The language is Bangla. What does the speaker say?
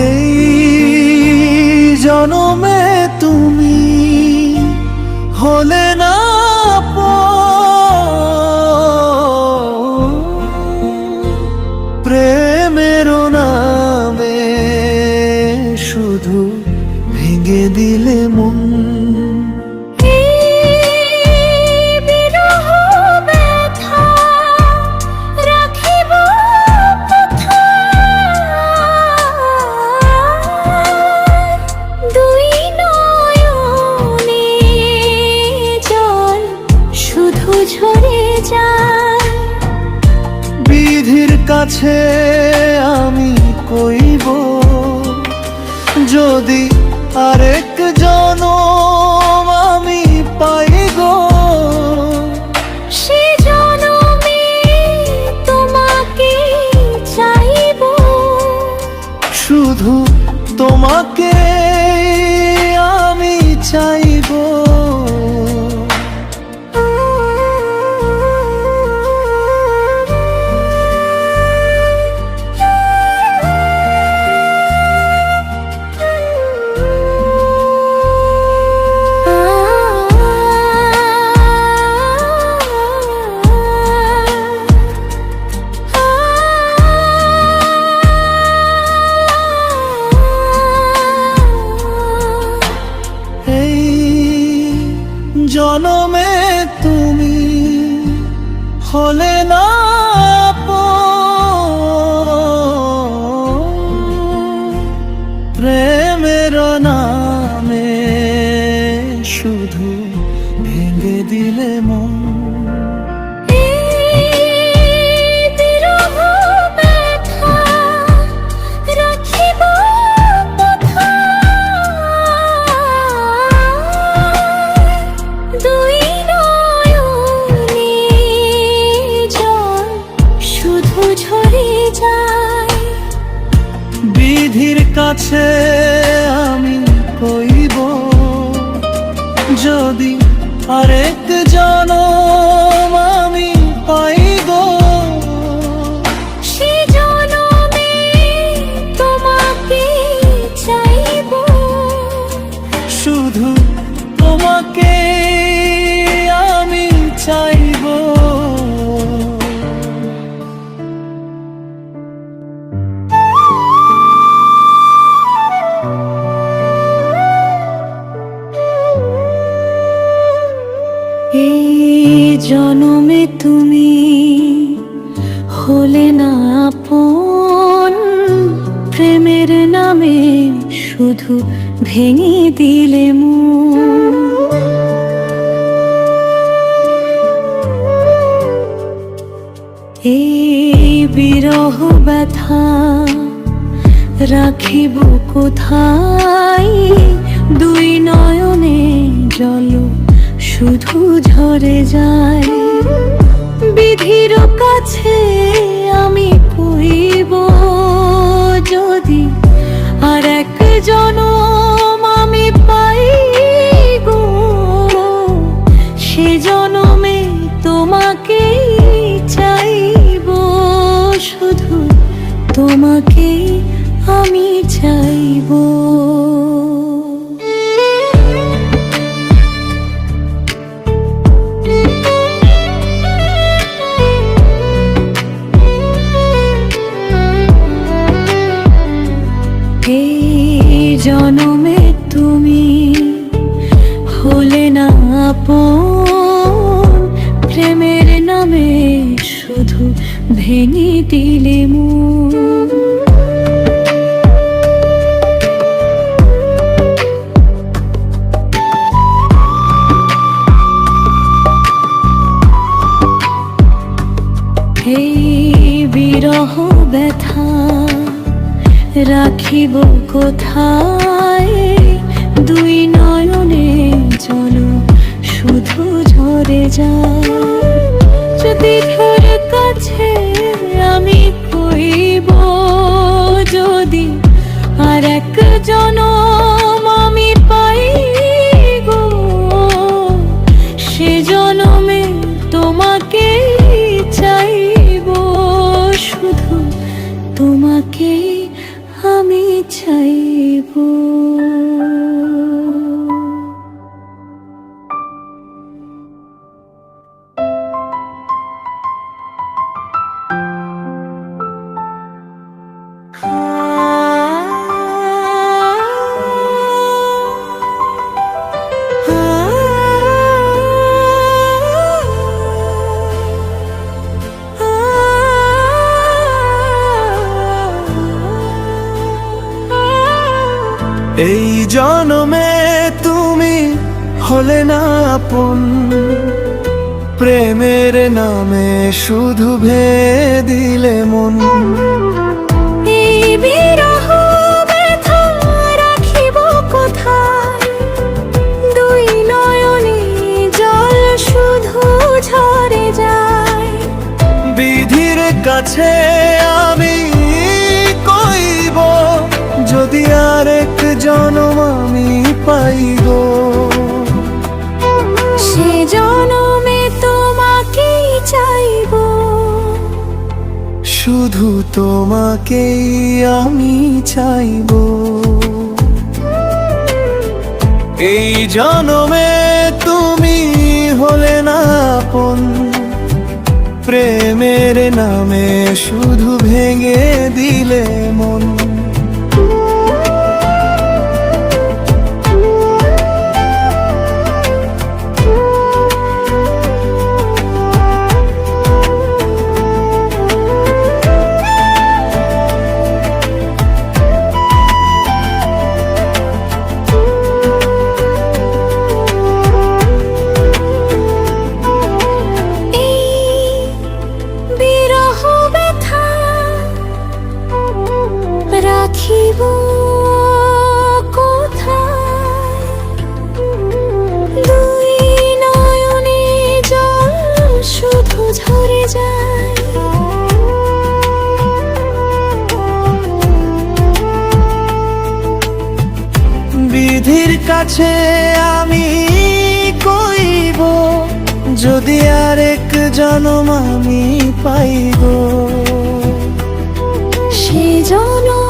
এই জনমে তুমি হলে না প্রেমের নামে শুধু ভেঙে দিলে মন। বিধির কাছে আমি কইব যদি আরেক জনম আমি পাই গো, সে জনমে তোমাকে চাইব, শুধু তোমাকে আমি চাইব। জনমে তুমি হলে না প্রেমের নামে শুধু ভেঙে দিলে মন। বিধির কাছে আমি কইব যদি আরেক জনম আমি পাই গো, সে জনমে তোমাকে চাইব, শুধু তোমাকে আমি চাইব। এই জনমে তুমি হলে না আপন, প্রেমের নামে শুধু ভেঙে দিলে মন। এই বিরহ ব্যথা রাখিব কোথায়, দুই নয়নে জল শুধু ঝরে যায়। বিধির কাছে আমি কইব যদি আরেক জনম আমি পাই গো, সে জনমে তোমাকে চাইব, শুধু তোমাকে আমি চাইব। জনমে তুমি হলে না আপন, প্রেমের নামে শুধু ভেঙে দিলে মন। এই বিরহ ব্যথা রাখিব কোথায়, দুই নয়নে জল শুধু ঝরে যায়। যদি তোর কাছে আমি কইব যদি আরেক জনম আমি পাই গো, সে জনমে এই জনমে তুমি হলে না আপন, প্রেমের নামে শুধু দিলে মন। এই বিরহ ব্যথা রাখিব কোথায়, দুই নয়নে জল শুধু ঝরে যায়। বিধির কাছে আমি কইব, যদি আরেক জনম আমি পাইব, সে জনমে তোমাকেই চাইব, শুধু তোমাকেই আমি চাইব। এই জনমে তুমি হলে না আপন, প্রেমের নামে শুধু ভেঙে দিলে মন। রাখিব কোথায়, দুই নয়নে জল শুধু ঝরে যায়। বিধির কাছে আমি কইব, যদি আরেক জনম আমি পাইব, সে জনম